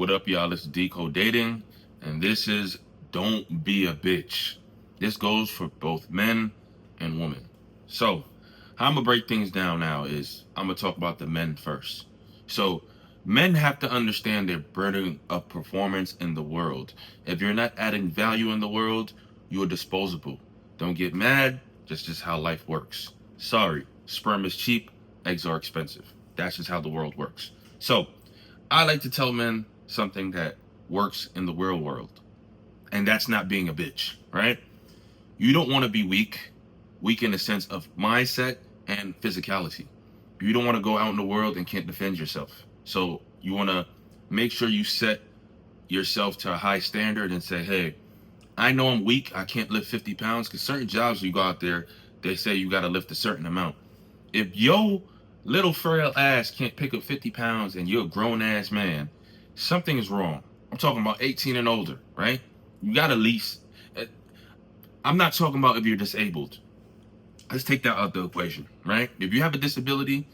What up, y'all? This is Decode Dating, and this is Don't Be a Bitch. This goes for both men and women. So, how I'm gonna break things down now is I'm gonna talk about the men first. So, men have to understand their burden of performance in the world. If you're not adding value in the world, you are disposable. Don't get mad. That's just how life works. Sorry, sperm is cheap, eggs are expensive. That's just how the world works. So, I like to tell men something that works in the real world, and that's not being a bitch, right? You don't want to be weak in the sense of mindset and physicality. You don't want to go out in the world and can't defend yourself. So you want to make sure you set yourself to a high standard and say, hey, I know I'm weak. I can't lift 50 pounds because certain jobs you go out there, they say you got to lift a certain amount. If your little frail ass can't pick up 50 pounds and you're a grown ass man, something is wrong. I'm talking about 18 and older, right? You got to least. I'm not talking about if you're disabled. Let's take that out of the equation, right? If you have a disability,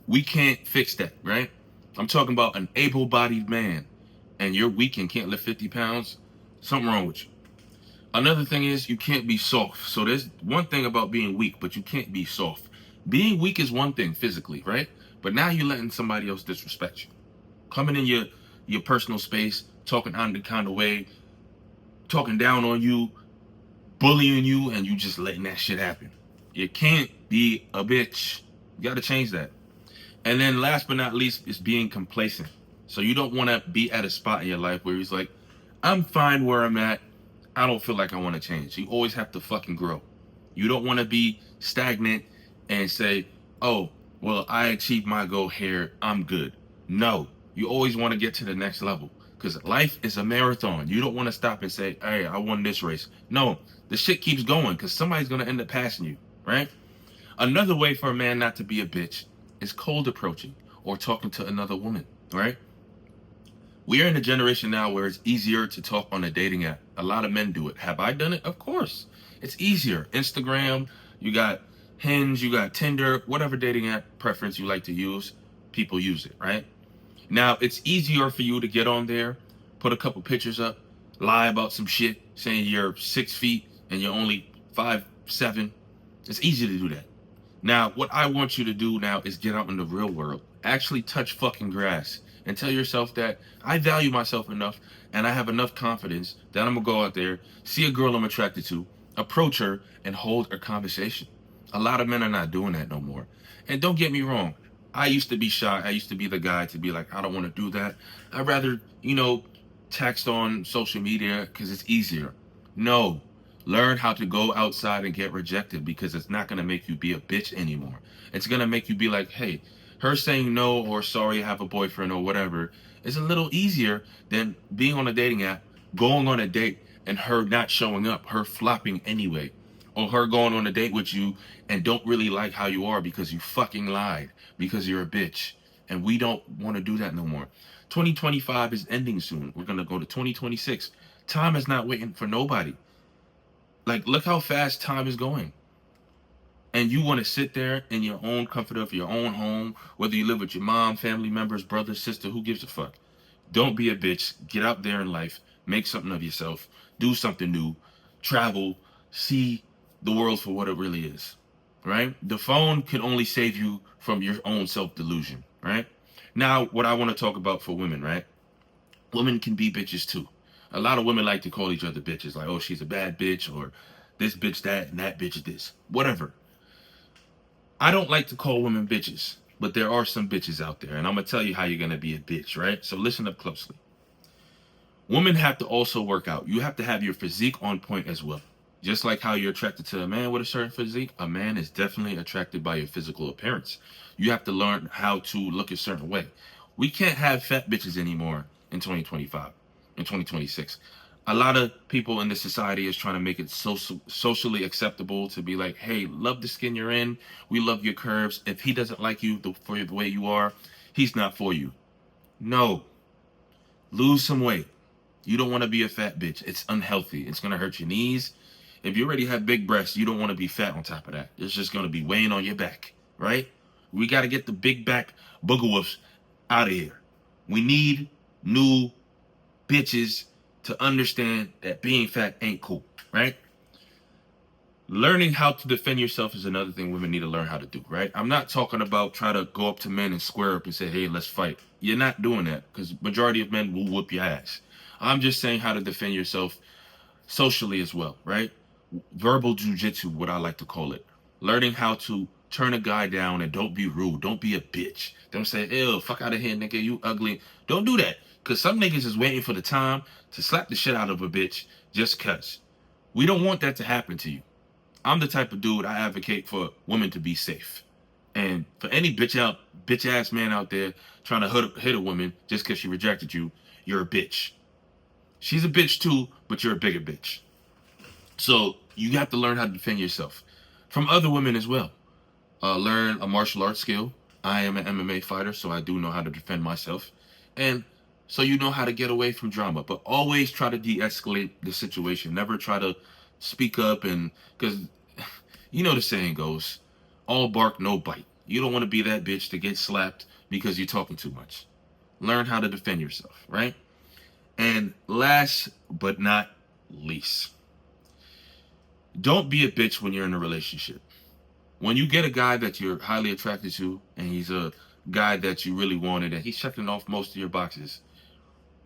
we can't fix that, right? I'm talking about an able-bodied man and you're weak and can't lift 50 pounds, something wrong with you. Another thing is you can't be soft. So there's one thing about being weak, but you can't be soft. Being weak is one thing physically, right? But now you're letting somebody else disrespect you. Coming in your personal space, talking out in the kind of way, talking down on you, bullying you, and you just letting that shit happen. You can't be a bitch. You got to change that. And then last but not least is being complacent. So you don't want to be at a spot in your life where he's like, I'm fine where I'm at. I don't feel like I want to change. You always have to fucking grow. You don't want to be stagnant and say, oh, well, I achieved my goal here. I'm good. No, you always want to get to the next level because life is a marathon. You don't want to stop and say, hey, I won this race. No, the shit keeps going because somebody's going to end up passing you, right? Another way for a man not to be a bitch is cold approaching or talking to another woman, right? We are in a generation now where it's easier to talk on a dating app. A lot of men do it. Have I done it? Of course. It's easier. Instagram, you got Hinge, you got Tinder, whatever dating app preference you like to use, people use it, right? Now, it's easier for you to get on there, put a couple pictures up, lie about some shit, saying you're 6 feet and you're only 5'7". It's easy to do that. Now, what I want you to do now is get out in the real world. Actually touch fucking grass and tell yourself that I value myself enough and I have enough confidence that I'm gonna go out there, see a girl I'm attracted to, approach her, and hold a conversation. A lot of men are not doing that no more. And don't get me wrong, I used to be shy. I used to be the guy to be like, I don't want to do that. I'd rather, text on social media because it's easier. No, learn how to go outside and get rejected because it's not going to make you be a bitch anymore. It's going to make you be like, hey, her saying no or sorry, I have a boyfriend or whatever is a little easier than being on a dating app, going on a date, and her not showing up, her flopping anyway, or her going on a date with you and don't really like how you are because you fucking lied because you're a bitch. And we don't want to do that no more. 2025 is ending soon. We're going to go to 2026. Time is not waiting for nobody. Like, look how fast time is going. And you want to sit there in your own comfort of your own home, whether you live with your mom, family members, brother, sister, who gives a fuck? Don't be a bitch. Get out there in life. Make something of yourself. Do something new. Travel. See the world for what it really is. Right? The phone can only save you from your own self-delusion. Right? Now, what I want to talk about for women, right? Women can be bitches too. A lot of women like to call each other bitches. Like, oh, she's a bad bitch, or this bitch that, and that bitch this. Whatever. I don't like to call women bitches, but there are some bitches out there, and I'm gonna tell you how you're gonna be a bitch, right? So listen up closely. Women have to also work out. You have to have your physique on point as well. Just like how you're attracted to a man with a certain physique, a man is definitely attracted by your physical appearance. You have to learn how to look a certain way. We can't have fat bitches anymore in 2025, in 2026. A lot of people in this society is trying to make it socially acceptable to be like, hey, love the skin you're in. We love your curves. If he doesn't like you for the way you are, he's not for you. No. Lose some weight. You don't want to be a fat bitch. It's unhealthy. It's going to hurt your knees. If you already have big breasts, you don't want to be fat on top of that. It's just going to be weighing on your back, right? We got to get the big back booger woofs out of here. We need new bitches to understand that being fat ain't cool, right? Learning how to defend yourself is another thing women need to learn how to do, right? I'm not talking about try to go up to men and square up and say, hey, let's fight. You're not doing that because majority of men will whoop your ass. I'm just saying how to defend yourself socially as well, right? Verbal jujitsu, what I like to call it. Learning how to turn a guy down and don't be rude. Don't be a bitch. Don't say, ew, fuck out of here, nigga, you ugly. Don't do that. Because some niggas is waiting for the time to slap the shit out of a bitch just cuz. We don't want that to happen to you. I'm the type of dude I advocate for women to be safe. And for any bitch ass man out there trying to hit a woman just because she rejected you, you're a bitch. She's a bitch too, but you're a bigger bitch. So you have to learn how to defend yourself from other women as well. Learn a martial arts skill. I am an MMA fighter, so I do know how to defend myself. And so you know how to get away from drama, but always try to de-escalate the situation. Never try to speak up and because you know the saying goes, all bark, no bite. You don't want to be that bitch to get slapped because you're talking too much. Learn how to defend yourself, right? And last but not least, don't be a bitch when you're in a relationship. When you get a guy that you're highly attracted to and he's a guy that you really wanted and he's checking off most of your boxes,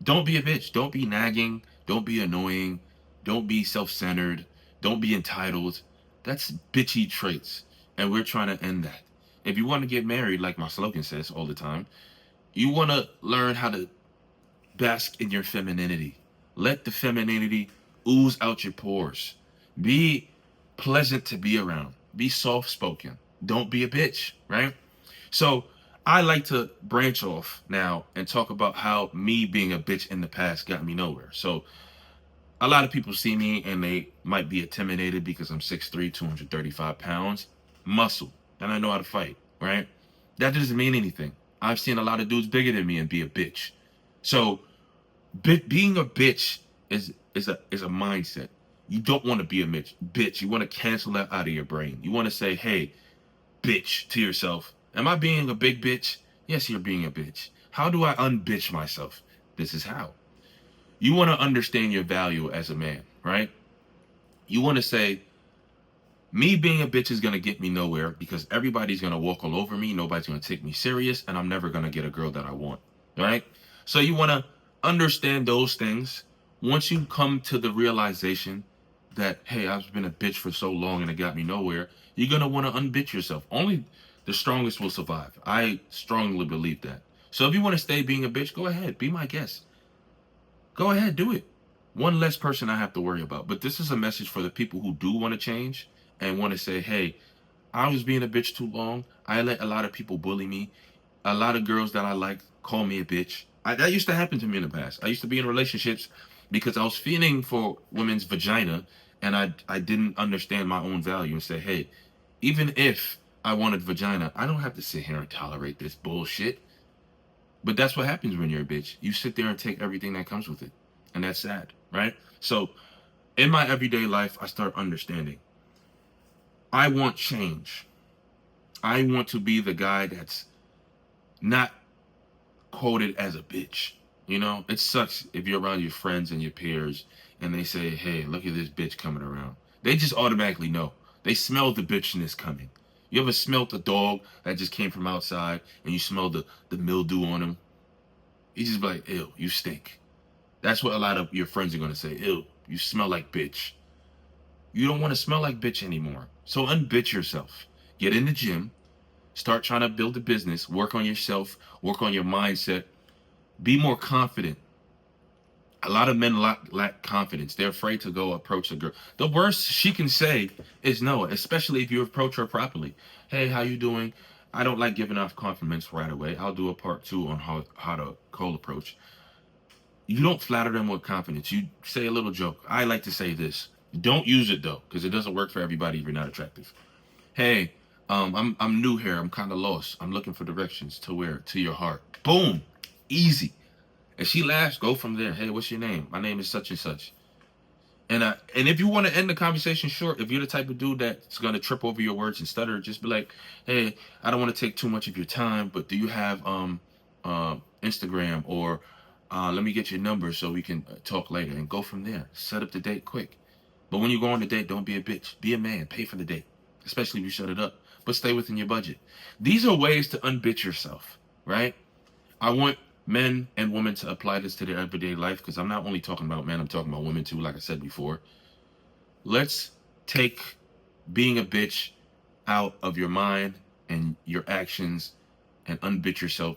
don't be a bitch. Don't be nagging. Don't be annoying. Don't be self-centered. Don't be entitled. That's bitchy traits. And we're trying to end that. If you want to get married, like my slogan says all the time, you want to learn how to bask in your femininity. Let the femininity ooze out your pores. Be pleasant to be around. Be soft-spoken. Don't be a bitch, right? So I like to branch off now and talk about how me being a bitch in the past got me nowhere. So a lot of people see me and they might be intimidated because I'm 6'3", 235 pounds, muscle, and I know how to fight, right? That doesn't mean anything. I've seen a lot of dudes bigger than me and be a bitch. So being a bitch is a mindset. You don't want to be a bitch. You want to cancel that out of your brain. You want to say, hey, bitch, to yourself. Am I being a big bitch? Yes, you're being a bitch. How do I unbitch myself? This is how. You want to understand your value as a man, right? You want to say, me being a bitch is going to get me nowhere because everybody's going to walk all over me. Nobody's going to take me serious and I'm never going to get a girl that I want, right? So you want to understand those things. Once you come to the realization that, hey, I've been a bitch for so long and it got me nowhere, you're going to want to unbitch yourself. Only the strongest will survive. I strongly believe that. So if you want to stay being a bitch, go ahead. Be my guest. Go ahead, do it. One less person I have to worry about. But this is a message for the people who do want to change and want to say, hey, I was being a bitch too long. I let a lot of people bully me. A lot of girls that I like call me a bitch. That used to happen to me in the past. I used to be in relationships because I was feeling for women's vagina and I didn't understand my own value and say, hey, even if I wanted vagina, I don't have to sit here and tolerate this bullshit. But that's what happens when you're a bitch. You sit there and take everything that comes with it. And that's sad, right? So in my everyday life, I start understanding. I want change. I want to be the guy that's not quoted as a bitch. You know, it sucks if you're around your friends and your peers and they say, hey, look at this bitch coming around. They just automatically know. They smell the bitchiness coming. You ever smelled a dog that just came from outside and you smell the mildew on him? You just be like, ew, you stink. That's what a lot of your friends are going to say. Ew, you smell like bitch. You don't want to smell like bitch anymore. So unbitch yourself. Get in the gym. Start trying to build a business. Work on yourself. Work on your mindset. Be more confident. A lot of men lack confidence. They're afraid to go approach a girl. The worst she can say is no, especially if you approach her properly. Hey, how you doing? I don't like giving off compliments right away. I'll do a part 2 on how to cold approach. You don't flatter them with confidence. You say a little joke. I like to say this. Don't use it though, because it doesn't work for everybody if you're not attractive. Hey, I'm new here. I'm kind of lost. I'm looking for directions to where? To your heart. Boom. Easy. And she laughs, go from there. Hey, what's your name? My name is such and such. And if you want to end the conversation short, if you're the type of dude that's going to trip over your words and stutter, just be like, hey, I don't want to take too much of your time, but do you have Instagram or Let me get your number so we can talk later, and go from there. Set up the date quick. But when you go on the date, don't be a bitch. Be a man. Pay for the date, especially if you shut it up. But stay within your budget. These are ways to unbitch yourself, right? I want men and women to apply this to their everyday life, because I'm not only talking about men, I'm talking about women too, like I said before. Let's take being a bitch out of your mind and your actions and unbitch yourself